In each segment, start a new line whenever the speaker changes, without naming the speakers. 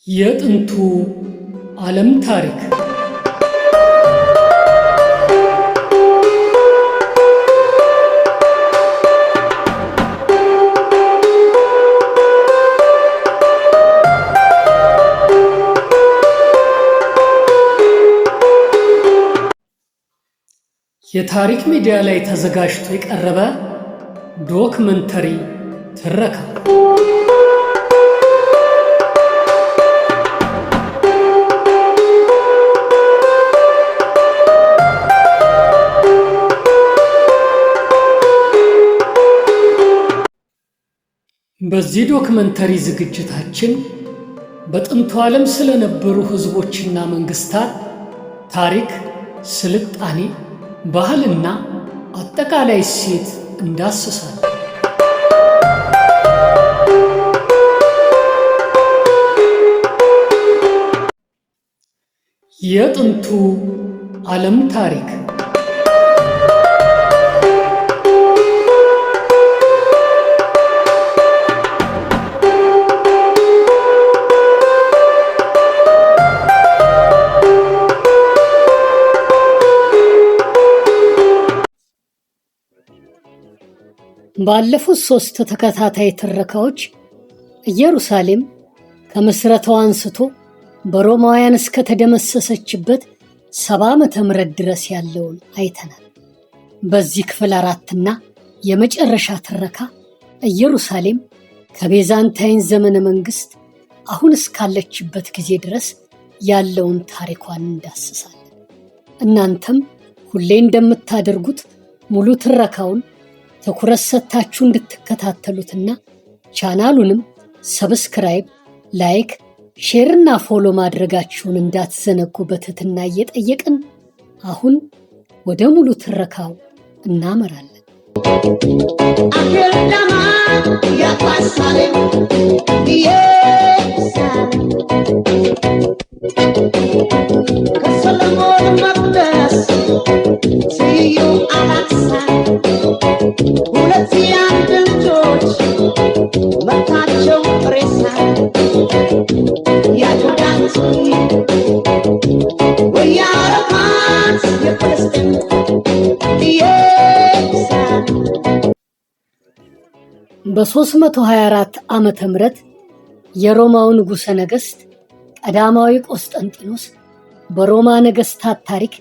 የጥንቱ ዓለም ታሪክ የታሪክ ሚዲያ ላይ ተዘጋጅቶ የቀረበ ዶክመንተሪ ትረካ። በዚህ ዶክመንተሪ ዝግጅታችን በጥንቱ ዓለም ስለነበሩ ሕዝቦችና መንግስታት ታሪክ፣ ስልጣኔ፣ ባህልና አጠቃላይ እሴት እንዳስሳለን። የጥንቱ ዓለም ታሪክ ባለፉት 3 ተከታታይ ትረካዎች ኢየሩሳሌም ከምስረታው አንስቶ በሮማውያን እስከተደመሰሰችበት 70 ዓመተ ምህረት ድረስ ያለውን አይተናል። በዚህ ክፍል 4ና የመጨረሻ ትረካ ኢየሩሳሌም ከቤዛንታይን ዘመነ መንግስት አሁን እስካለችበት ጊዜ ድረስ ያለውን ታሪኳን እንዳስሳለን። እናንተም ሁሌ እንደምታደርጉት ሙሉ ትረካውን ትኩረት ሰጥታችሁ እንድትከታተሉትና ቻናሉንም ሰብስክራይብ፣ ላይክ፣ ሼር እና ፎሎ ማድረጋችሁን እንዳትዘነጉ በትህትና እየጠየቅን አሁን ወደ ሙሉ ትረካው እናመራለን። ከሰለሞን መቅደስ ስዩም አላክሳ ሁለት የአንድ ልጆች መታቸው ሬሳ ያጁዳንስ ወያረፋት የፍልስጥን በ324 ዓመተ ምህረት የሮማው ንጉሠ ነገሥት ቀዳማዊ ቆስጠንጢኖስ በሮማ ነገሥታት ታሪክ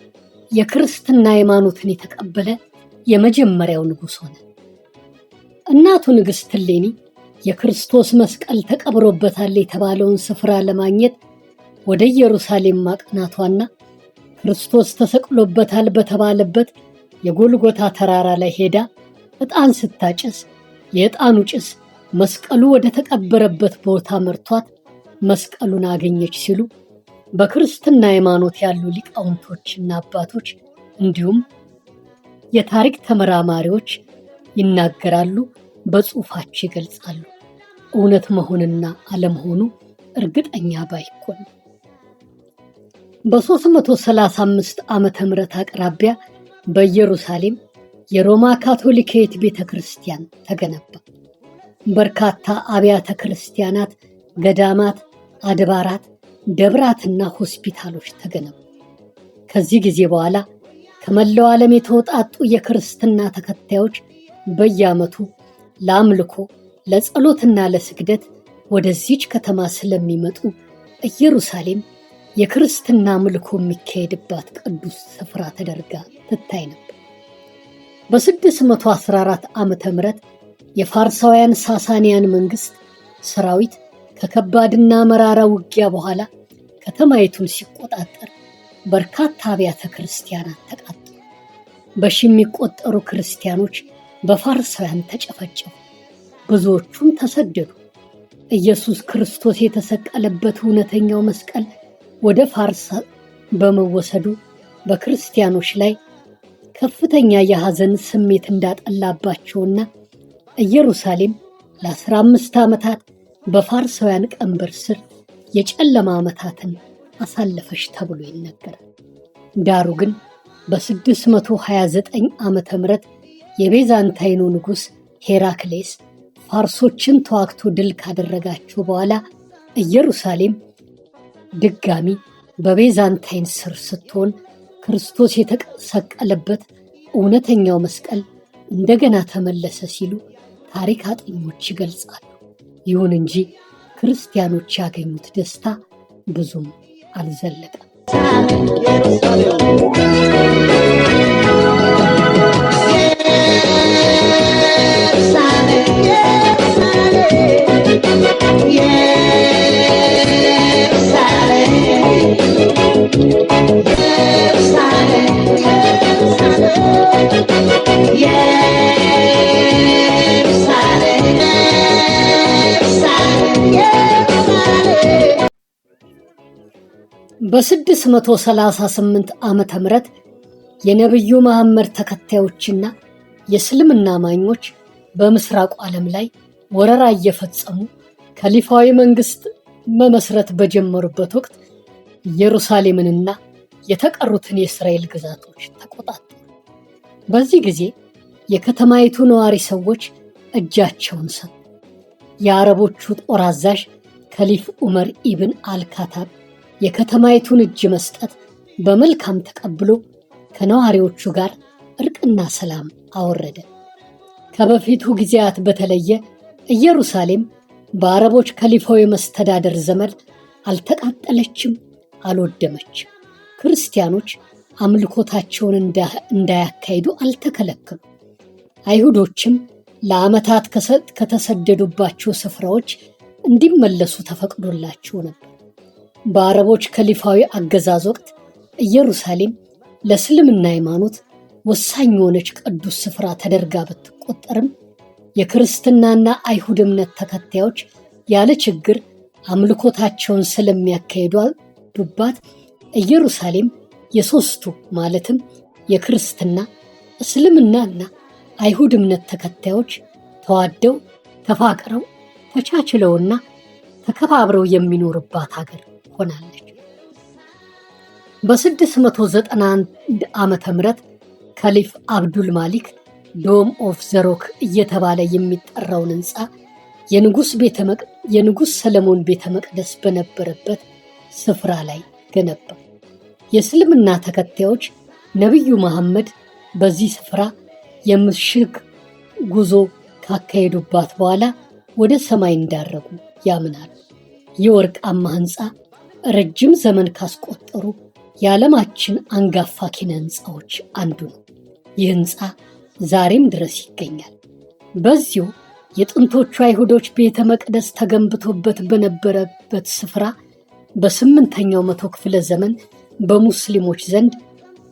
የክርስትና ሃይማኖትን የተቀበለ የመጀመሪያው ንጉሥ ሆነ። እናቱ ንግሥት እሌኒ የክርስቶስ መስቀል ተቀብሮበታል የተባለውን ስፍራ ለማግኘት ወደ ኢየሩሳሌም ማቅናቷና ክርስቶስ ተሰቅሎበታል በተባለበት የጎልጎታ ተራራ ላይ ሄዳ ዕጣን ስታጨስ የዕጣኑ ጭስ መስቀሉ ወደ ተቀበረበት ቦታ መርቷት መስቀሉን አገኘች ሲሉ በክርስትና ሃይማኖት ያሉ ሊቃውንቶችና አባቶች እንዲሁም የታሪክ ተመራማሪዎች ይናገራሉ፣ በጽሑፋቸው ይገልጻሉ። እውነት መሆንና አለመሆኑ እርግጠኛ ባይኮንም በ335 ዓመተ ምህረት አቅራቢያ በኢየሩሳሌም የሮማ ካቶሊካዊት ቤተ ክርስቲያን ተገነባ። በርካታ አብያተ ክርስቲያናት፣ ገዳማት፣ አድባራት፣ ደብራትና ሆስፒታሎች ተገነቡ። ከዚህ ጊዜ በኋላ ከመላው ዓለም የተወጣጡ የክርስትና ተከታዮች በየዓመቱ ለአምልኮ፣ ለጸሎትና ለስግደት ወደዚች ከተማ ስለሚመጡ ኢየሩሳሌም የክርስትና አምልኮ የሚካሄድባት ቅዱስ ስፍራ ተደርጋ ትታይ ነበር። በ614 ዓመተ ምህረት የፋርሳውያን ሳሳንያን መንግስት ሰራዊት ከከባድና መራራ ውጊያ በኋላ ከተማይቱን ሲቆጣጠር በርካታ አብያተ ክርስቲያናት ተቃጠሉ። በሺ የሚቆጠሩ ክርስቲያኖች በፋርሳውያን ተጨፈጨፉ፣ ብዙዎቹም ተሰደዱ። ኢየሱስ ክርስቶስ የተሰቀለበት እውነተኛው መስቀል ወደ ፋርስ በመወሰዱ በክርስቲያኖች ላይ ከፍተኛ የሐዘን ስሜት እንዳጠላባቸውና ኢየሩሳሌም ለ15 ዓመታት በፋርሳውያን ቀንበር ስር የጨለማ ዓመታትን አሳለፈች ተብሎ ይነገራል። ዳሩ ግን በ629 ዓመተ ምህረት የቤዛንታይኑ ንጉሥ ሄራክሌስ ፋርሶችን ተዋግቶ ድል ካደረጋቸው በኋላ ኢየሩሳሌም ድጋሚ በቤዛንታይን ስር ስትሆን ክርስቶስ የተሰቀለበት እውነተኛው መስቀል እንደገና ተመለሰ ሲሉ ታሪክ አጥኞች ይገልጻሉ። ይሁን እንጂ ክርስቲያኖች ያገኙት ደስታ ብዙም አልዘለቀም። በ638 ዓመተ ምህረት የነቢዩ መሐመድ ተከታዮችና የእስልምና አማኞች በምስራቁ ዓለም ላይ ወረራ እየፈጸሙ ከሊፋዊ መንግስት መመስረት በጀመሩበት ወቅት ኢየሩሳሌምንና የተቀሩትን የእስራኤል ግዛቶች ተቆጣጠሩ። በዚህ ጊዜ የከተማይቱ ነዋሪ ሰዎች እጃቸውን ሰጡ። የአረቦቹ ጦር አዛዥ ከሊፍ ዑመር ኢብን አልካታብ የከተማይቱን እጅ መስጠት በመልካም ተቀብሎ ከነዋሪዎቹ ጋር እርቅና ሰላም አወረደ። ከበፊቱ ጊዜያት በተለየ ኢየሩሳሌም በአረቦች ከሊፋዊ መስተዳደር ዘመን አልተቃጠለችም፣ አልወደመችም። ክርስቲያኖች አምልኮታቸውን እንዳያካሂዱ አልተከለከሉ። አይሁዶችም ለዓመታት ከተሰደዱባቸው ስፍራዎች እንዲመለሱ ተፈቅዶላቸው ነበር። በአረቦች ከሊፋዊ አገዛዝ ወቅት ኢየሩሳሌም ለእስልምና ሃይማኖት ወሳኝ የሆነች ቅዱስ ስፍራ ተደርጋ ብትቆጠርም የክርስትናና አይሁድ እምነት ተከታዮች ያለ ችግር አምልኮታቸውን ስለሚያካሂዱባት ኢየሩሳሌም የሦስቱ ማለትም የክርስትና፣ እስልምናና አይሁድ እምነት ተከታዮች ተዋደው ተፋቅረው ተቻችለውና ተከባብረው የሚኖርባት ሀገር ሆናለች። በ691 ዓመተ ምህረት ከሊፍ አብዱል ማሊክ ዶም ኦፍ ዘሮክ እየተባለ የሚጠራውን ሕንፃ የንጉሥ ሰለሞን ቤተ መቅደስ በነበረበት ስፍራ ላይ ገነባ። የእስልምና ተከታዮች ነቢዩ መሐመድ በዚህ ስፍራ የምሽግ ጉዞ ካካሄዱባት በኋላ ወደ ሰማይ እንዳረጉ ያምናሉ። ይህ ወርቃማ ሕንፃ ረጅም ዘመን ካስቆጠሩ የዓለማችን አንጋፋ ኪነ ሕንፃዎች አንዱ ነው። ይህ ሕንፃ ዛሬም ድረስ ይገኛል። በዚሁ የጥንቶቹ አይሁዶች ቤተ መቅደስ ተገንብቶበት በነበረበት ስፍራ በ8ኛው መቶ ክፍለ ዘመን በሙስሊሞች ዘንድ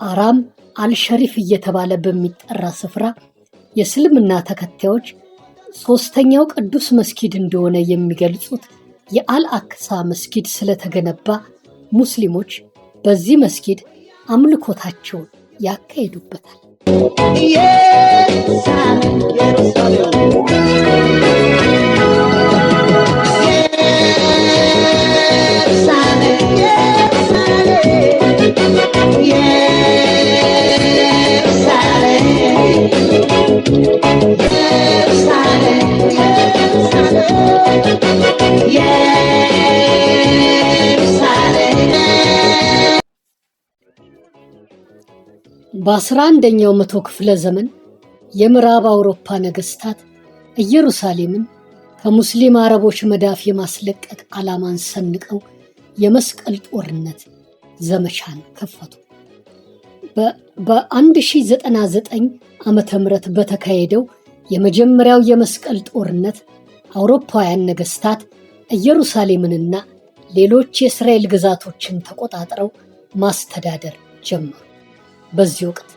አራም አልሸሪፍ እየተባለ በሚጠራ ስፍራ የእስልምና ተከታዮች ሦስተኛው ቅዱስ መስጊድ እንደሆነ የሚገልጹት የአልአክሳ መስጊድ ስለተገነባ ሙስሊሞች በዚህ መስጊድ አምልኮታቸውን ያካሂዱበታል። በ11ኛው መቶ ክፍለ ዘመን የምዕራብ አውሮፓ ነገስታት ኢየሩሳሌምን ከሙስሊም አረቦች መዳፍ የማስለቀቅ ዓላማን ሰንቀው የመስቀል ጦርነት ዘመቻን ከፈቱ። በ1099 ዓመተ ምህረት በተካሄደው የመጀመሪያው የመስቀል ጦርነት አውሮፓውያን ነገስታት ኢየሩሳሌምንና ሌሎች የእስራኤል ግዛቶችን ተቆጣጥረው ማስተዳደር ጀመሩ። በዚህ ወቅት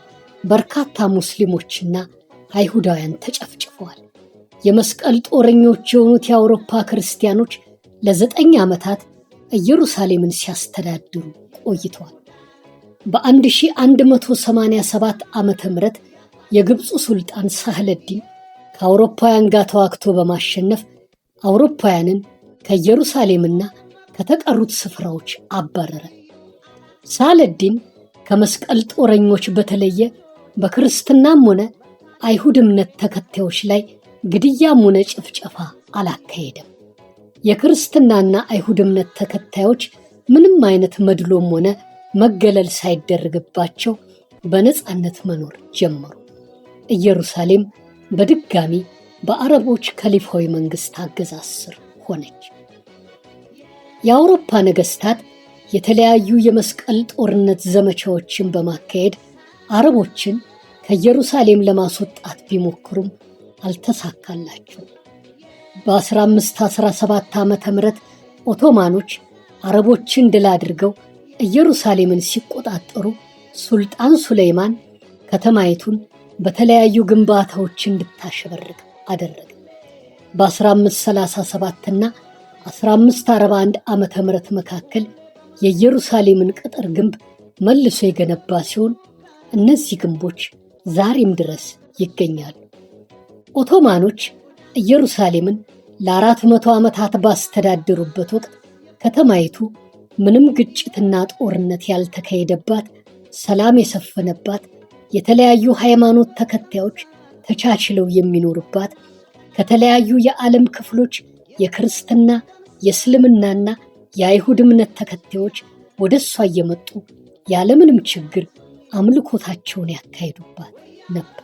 በርካታ ሙስሊሞችና አይሁዳውያን ተጨፍጭፈዋል። የመስቀል ጦረኞች የሆኑት የአውሮፓ ክርስቲያኖች ለ9 ዓመታት ኢየሩሳሌምን ሲያስተዳድሩ ቆይተዋል። በ1187 ዓመተ ምህረት የግብፁ ሱልጣን ሳህለዲን ከአውሮፓውያን ጋር ተዋግቶ በማሸነፍ አውሮፓውያንን ከኢየሩሳሌምና ከተቀሩት ስፍራዎች አባረረ። ሳህለዲን ከመስቀል ጦረኞች በተለየ በክርስትናም ሆነ አይሁድ እምነት ተከታዮች ላይ ግድያም ሆነ ጭፍጨፋ አላካሄደም። የክርስትናና አይሁድ እምነት ተከታዮች ምንም አይነት መድሎም ሆነ መገለል ሳይደረግባቸው በነፃነት መኖር ጀመሩ። ኢየሩሳሌም በድጋሚ በአረቦች ከሊፋዊ መንግስት አገዛዝ ስር ሆነች። የአውሮፓ ነገስታት የተለያዩ የመስቀል ጦርነት ዘመቻዎችን በማካሄድ አረቦችን ከኢየሩሳሌም ለማስወጣት ቢሞክሩም አልተሳካላቸውም። በ1517 ዓመተ ምህረት ኦቶማኖች አረቦችን ድል አድርገው ኢየሩሳሌምን ሲቆጣጠሩ ሱልጣን ሱሌይማን ከተማይቱን በተለያዩ ግንባታዎች እንድታሸበርቅ አደረገ። በ1537 እና 1541 ዓመተ ምህረት መካከል የኢየሩሳሌምን ቅጥር ግንብ መልሶ የገነባ ሲሆን እነዚህ ግንቦች ዛሬም ድረስ ይገኛሉ። ኦቶማኖች ኢየሩሳሌምን ለ400 ዓመታት ባስተዳደሩበት ወቅት ከተማይቱ ምንም ግጭትና ጦርነት ያልተካሄደባት፣ ሰላም የሰፈነባት፣ የተለያዩ ሃይማኖት ተከታዮች ተቻችለው የሚኖሩባት፣ ከተለያዩ የዓለም ክፍሎች የክርስትና፣ የእስልምናና የአይሁድ እምነት ተከታዮች ወደ እሷ እየመጡ ያለምንም ችግር አምልኮታቸውን ያካሂዱባት ነበር።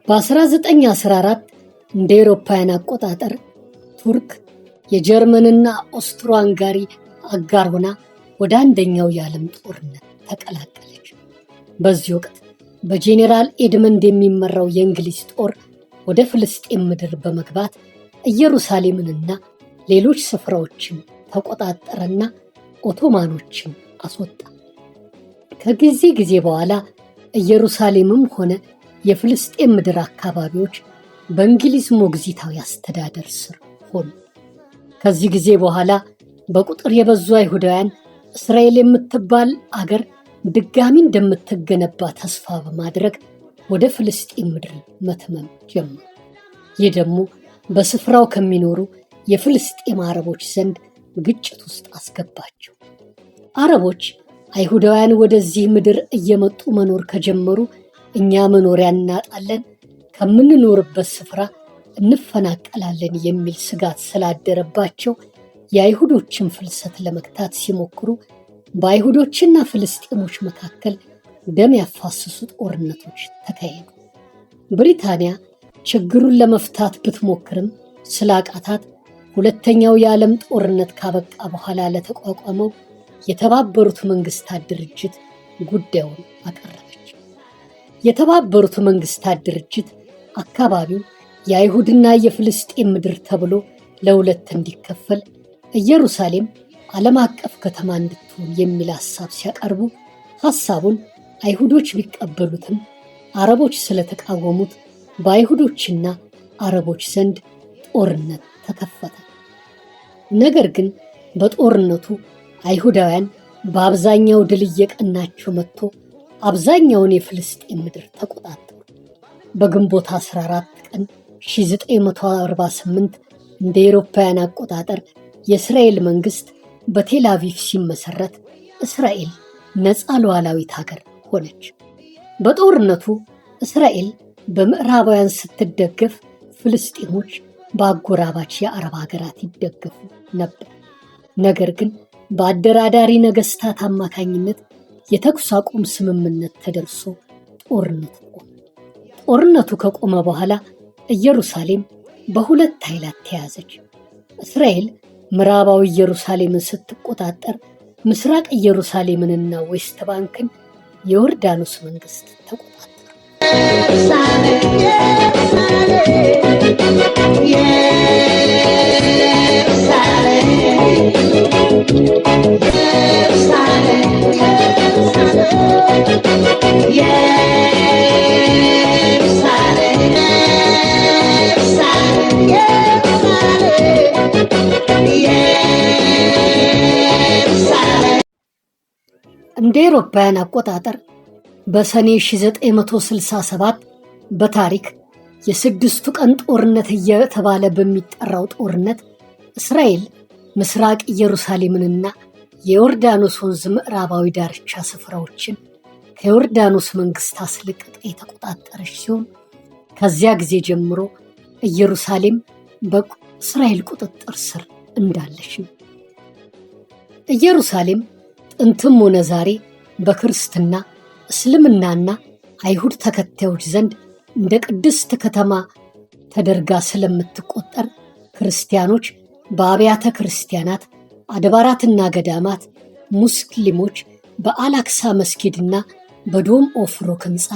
በ1914 እንደ አውሮፓውያን አቆጣጠር ቱርክ የጀርመንና ኦስትሮ ሃንጋሪ አጋር ሆና ወደ አንደኛው የዓለም ጦርነት ተቀላቀለች። በዚህ ወቅት በጄኔራል ኤድመንድ የሚመራው የእንግሊዝ ጦር ወደ ፍልስጤም ምድር በመግባት ኢየሩሳሌምንና ሌሎች ስፍራዎችን ተቆጣጠረና ኦቶማኖችን አስወጣ። ከጊዜ ጊዜ በኋላ ኢየሩሳሌምም ሆነ የፍልስጤም ምድር አካባቢዎች በእንግሊዝ ሞግዚታዊ አስተዳደር ስር ሆኑ። ከዚህ ጊዜ በኋላ በቁጥር የበዙ አይሁዳውያን እስራኤል የምትባል አገር ድጋሚ እንደምትገነባ ተስፋ በማድረግ ወደ ፍልስጤም ምድር መትመም ጀመሩ። ይህ ደግሞ በስፍራው ከሚኖሩ የፍልስጤም አረቦች ዘንድ ግጭት ውስጥ አስገባቸው። አረቦች አይሁዳውያን ወደዚህ ምድር እየመጡ መኖር ከጀመሩ እኛ መኖሪያ እናጣለን፣ ከምንኖርበት ስፍራ እንፈናቀላለን የሚል ስጋት ስላደረባቸው የአይሁዶችን ፍልሰት ለመግታት ሲሞክሩ በአይሁዶችና ፍልስጤሞች መካከል ደም ያፋሰሱ ጦርነቶች ተካሄዱ። ብሪታንያ ችግሩን ለመፍታት ብትሞክርም ስላቃታት ሁለተኛው የዓለም ጦርነት ካበቃ በኋላ ለተቋቋመው የተባበሩት መንግስታት ድርጅት ጉዳዩን አቀረበች። የተባበሩት መንግስታት ድርጅት አካባቢው የአይሁድና የፍልስጤም ምድር ተብሎ ለሁለት እንዲከፈል፣ ኢየሩሳሌም ዓለም አቀፍ ከተማ እንድትሆን የሚል ሐሳብ ሲያቀርቡ ሐሳቡን አይሁዶች ቢቀበሉትም አረቦች ስለተቃወሙት በአይሁዶችና አረቦች ዘንድ ጦርነት ተከፈተ። ነገር ግን በጦርነቱ አይሁዳውያን በአብዛኛው ድል እየቀናቸው መጥቶ አብዛኛውን የፍልስጤም ምድር ተቆጣጠሩ። በግንቦት 14 ቀን 1948 እንደ አውሮፓውያን አቆጣጠር የእስራኤል መንግስት በቴል አቪቭ ሲመሰረት እስራኤል ነፃ ሉዓላዊት ሀገር ሆነች። በጦርነቱ እስራኤል በምዕራባውያን ስትደገፍ፣ ፍልስጤሞች በአጎራባች የአረብ ሀገራት ይደገፉ ነበር። ነገር ግን በአደራዳሪ ነገስታት አማካኝነት የተኩስ አቁም ስምምነት ተደርሶ ጦርነቱ ቆመ። ጦርነቱ ከቆመ በኋላ ኢየሩሳሌም በሁለት ኃይላት ተያዘች። እስራኤል ምዕራባዊ ኢየሩሳሌምን ስትቆጣጠር፣ ምስራቅ ኢየሩሳሌምንና ዌስት ባንክን የዮርዳኖስ መንግስት ተቆጣጠረ። እንደ አውሮፓውያን አቆጣጠር በሰኔ 1967 በታሪክ የስድስቱ ቀን ጦርነት እየተባለ በሚጠራው ጦርነት እስራኤል ምስራቅ ኢየሩሳሌምንና የዮርዳኖስ ወንዝ ምዕራባዊ ዳርቻ ስፍራዎችን ከዮርዳኖስ መንግስት አስለቅቃ የተቆጣጠረች ሲሆን ከዚያ ጊዜ ጀምሮ ኢየሩሳሌም በእስራኤል ቁጥጥር ስር እንዳለች ነው። ኢየሩሳሌም ጥንትም ሆነ ዛሬ በክርስትና እስልምናና አይሁድ ተከታዮች ዘንድ እንደ ቅድስት ከተማ ተደርጋ ስለምትቆጠር ክርስቲያኖች በአብያተ ክርስቲያናት፣ አድባራትና ገዳማት፣ ሙስሊሞች በአላክሳ መስጊድና በዶም ኦፍ ሮክ ህንፃ፣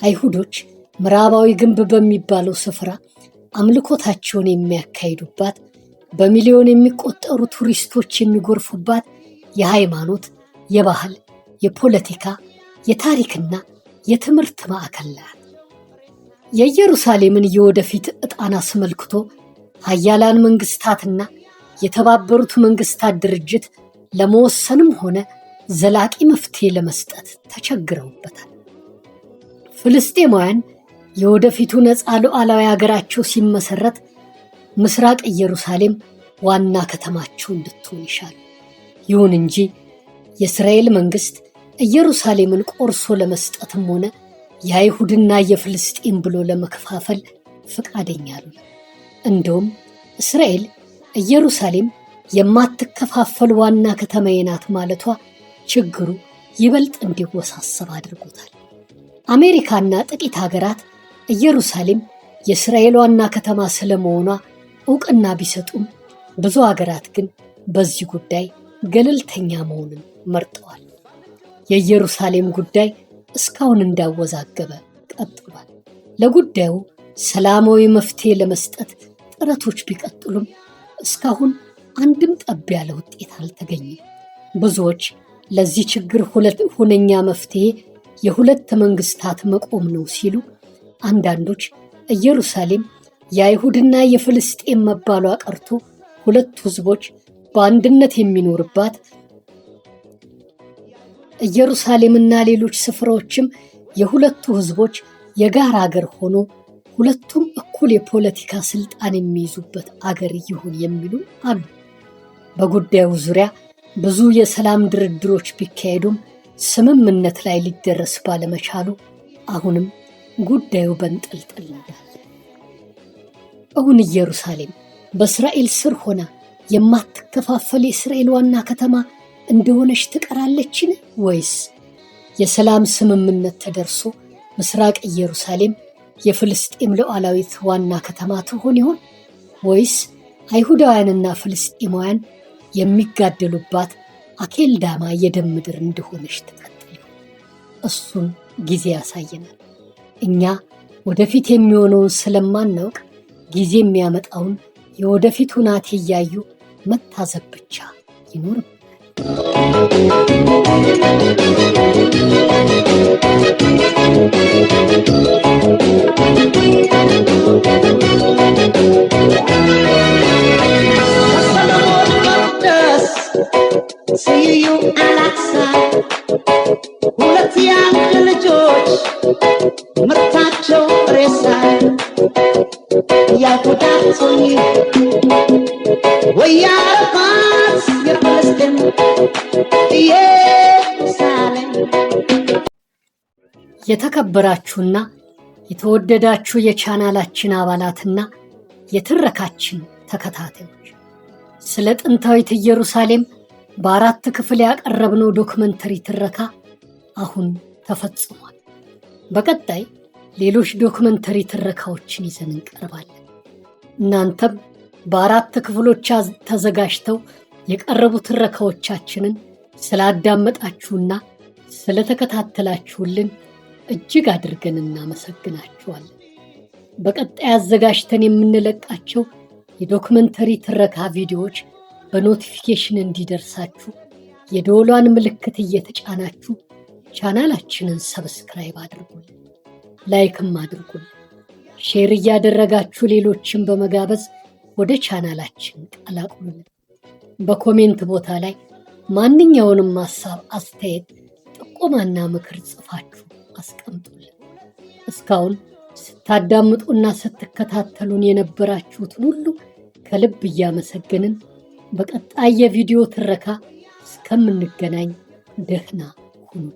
አይሁዶች ምዕራባዊ ግንብ በሚባለው ስፍራ አምልኮታቸውን የሚያካሂዱባት፣ በሚሊዮን የሚቆጠሩ ቱሪስቶች የሚጎርፉባት የሃይማኖት፣ የባህል፣ የፖለቲካ፣ የታሪክና የትምህርት ማዕከል ናት። የኢየሩሳሌምን የወደፊት ዕጣን አስመልክቶ ሀያላን መንግስታትና የተባበሩት መንግስታት ድርጅት ለመወሰንም ሆነ ዘላቂ መፍትሄ ለመስጠት ተቸግረውበታል። ፍልስጤማውያን የወደፊቱ ነፃ ሉዓላዊ ሀገራቸው ሲመሰረት ምስራቅ ኢየሩሳሌም ዋና ከተማቸው እንድትሆን ይሻሉ። ይሁን እንጂ የእስራኤል መንግስት ኢየሩሳሌምን ቆርሶ ለመስጠትም ሆነ የአይሁድና የፍልስጤም ብሎ ለመከፋፈል ፈቃደኛ አሉ። እንደውም እስራኤል ኢየሩሳሌም የማትከፋፈል ዋና ከተማዬ ናት ማለቷ ችግሩ ይበልጥ እንዲወሳሰብ አድርጎታል። አሜሪካና ጥቂት ሀገራት ኢየሩሳሌም የእስራኤል ዋና ከተማ ስለመሆኗ እውቅና ቢሰጡም ብዙ ሀገራት ግን በዚህ ጉዳይ ገለልተኛ መሆንን መርጠዋል። የኢየሩሳሌም ጉዳይ እስካሁን እንዳወዛገበ ቀጥሏል። ለጉዳዩ ሰላማዊ መፍትሄ ለመስጠት ጥረቶች ቢቀጥሉም እስካሁን አንድም ጠብ ያለ ውጤት አልተገኘም። ብዙዎች ለዚህ ችግር ሁነኛ መፍትሄ የሁለት መንግስታት መቆም ነው ሲሉ፣ አንዳንዶች ኢየሩሳሌም የአይሁድና የፍልስጤም መባሏ ቀርቶ ሁለቱ ህዝቦች በአንድነት የሚኖርባት፣ ኢየሩሳሌምና ሌሎች ስፍራዎችም የሁለቱ ህዝቦች የጋራ አገር ሆኖ ሁለቱም እኩል የፖለቲካ ስልጣን የሚይዙበት አገር ይሁን የሚሉ አሉ። በጉዳዩ ዙሪያ ብዙ የሰላም ድርድሮች ቢካሄዱም ስምምነት ላይ ሊደረስ ባለመቻሉ አሁንም ጉዳዩ በንጥልጥል እንዳለ። እውን ኢየሩሳሌም በእስራኤል ስር ሆና የማትከፋፈል የእስራኤል ዋና ከተማ እንደሆነች ትቀራለችን? ወይስ የሰላም ስምምነት ተደርሶ ምስራቅ ኢየሩሳሌም የፍልስጤም ሉዓላዊት ዋና ከተማ ትሆን ይሆን? ወይስ አይሁዳውያንና ፍልስጤማውያን የሚጋደሉባት አኬልዳማ የደም ምድር እንደሆነች ትቀጥል ይሆን? እሱን ጊዜ ያሳየናል። እኛ ወደፊት የሚሆነውን ስለማናውቅ ጊዜ የሚያመጣውን የወደፊት ሁናቴ እያዩ መታዘብ ብቻ ይኖርብናል። ስዩ አላክሳ ሁለት ያንግ ልጆች ምርታቸው ሬሳ ያኩዳቶኝ ወያረፋት የፍልስጤም ኢየሩሳሌም። የተከበራችሁና የተወደዳችሁ የቻናላችን አባላትና የትረካችን ተከታታዮች ስለ ጥንታዊት ኢየሩሳሌም በአራት ክፍል ያቀረብነው ዶክመንተሪ ትረካ አሁን ተፈጽሟል። በቀጣይ ሌሎች ዶክመንተሪ ትረካዎችን ይዘን እንቀርባለን። እናንተም በአራት ክፍሎች ተዘጋጅተው የቀረቡ ትረካዎቻችንን ስላዳመጣችሁና ስለተከታተላችሁልን እጅግ አድርገን እናመሰግናችኋለን። በቀጣይ አዘጋጅተን የምንለቃቸው የዶክመንተሪ ትረካ ቪዲዮዎች በኖቲፊኬሽን እንዲደርሳችሁ የደወሏን ምልክት እየተጫናችሁ ቻናላችንን ሰብስክራይብ አድርጉልን፣ ላይክም አድርጉልን። ሼር እያደረጋችሁ ሌሎችን በመጋበዝ ወደ ቻናላችን ቀላቅሉልን። በኮሜንት ቦታ ላይ ማንኛውንም ሐሳብ፣ አስተያየት ጥቆማና ምክር ጽፋችሁ አስቀምጡልን። እስካሁን ስታዳምጡና ስትከታተሉን የነበራችሁትን ሁሉ ከልብ እያመሰገንን በቀጣይ የቪዲዮ ትረካ እስከምንገናኝ ደህና ሁኑ።